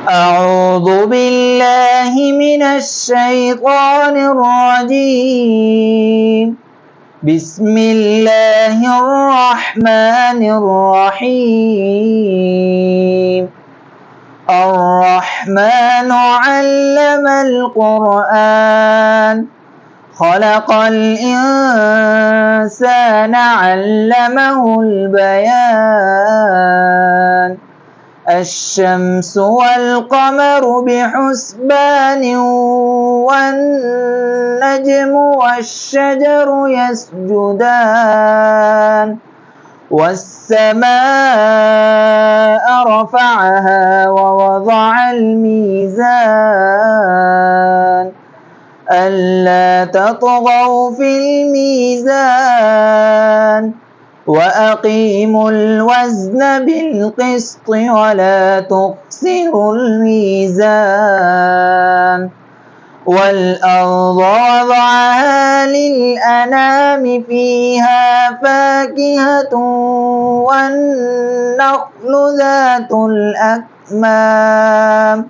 أعوذ بالله من الشيطان الرجيم. بسم الله الرحمن الرحيم. الرحمن علم القرآن خلق الإنسان علمه البيان. الشمس والقمر بحسبان والنجم والشجر يسجدان. والسماء رفعها ووضع الميزان ألا تطغوا في الميزان وأقيموا الوزن بالقسط ولا تخسروا الميزان. والأرض وضعها للأنام فيها فاكهة والنخل ذات الأكمام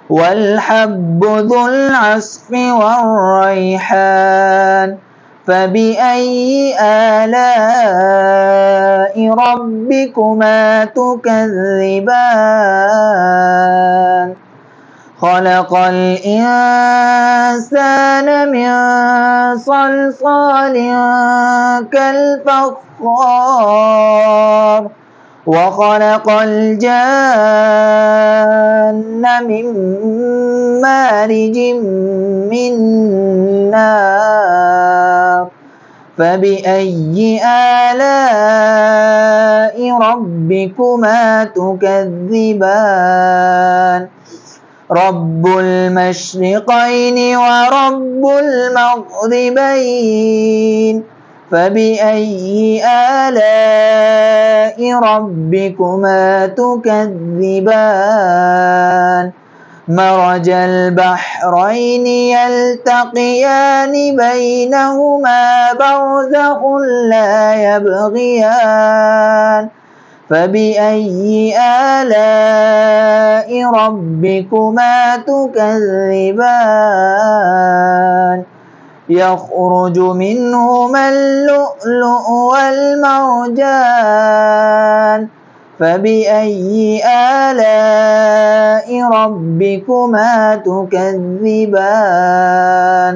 والحب ذو العصف والريحان. فبأي آلاء ربكما تكذبان. خلق الإنسان من صلصال كالفخار وخلق الجان من مارج من نار. فبأي آلاء ربكما تكذبان. رب المشرقين ورب المغربين. فبأي آلاء ربكما تكذبان. مرج البحرين يلتقيان بينهما برزخ لا يبغيان. فبأي آلاء ربكما تكذبان. يخرج منهما اللؤلؤ والمرجان. فبأي آلاء ربكما تكذبان.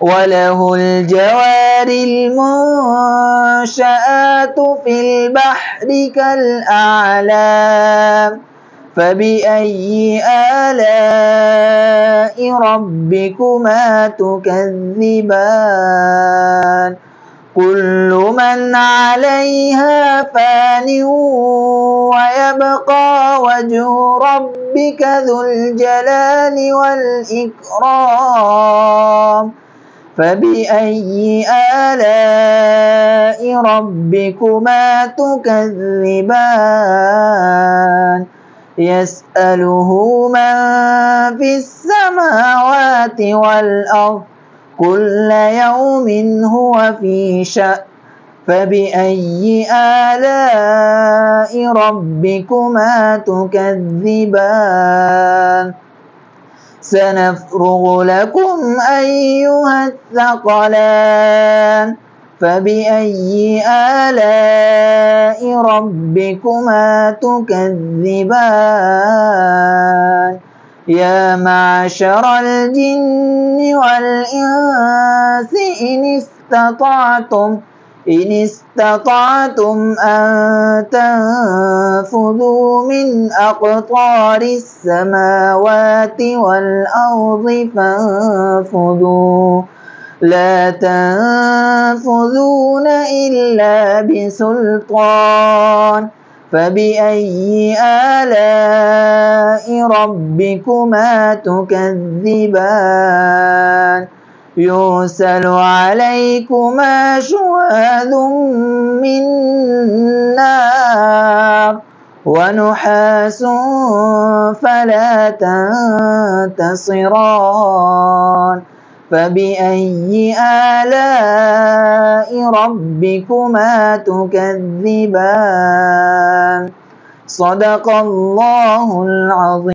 وله الجوار المنشآت في البحر كالأعلام. فبأي آلاء ربكما تكذبان. كل من عليها فان ويبقى وجه ربك ذو الجلال والإكرام. فبأي آلاء ربكما تكذبان. يسأله من في السماوات والأرض كل يوم هو في شأن. فبأي آلاء ربكما تكذبان. سنفرغ لكم أيها الثقلان. فبأي آلاء ربكما تكذبان. يا معشر الجن والإنس إن استطعتم أن تنفذوا من أقطار السماوات والأرض فانفذوا لا تنفذون إلا بسلطان. فبأي آلاء ربكما تكذبان. يرسل عليكما شواظ من نار ونحاس فلا تنتصران. فبأي آلاء ربكما تكذبان. صدق الله العظيم.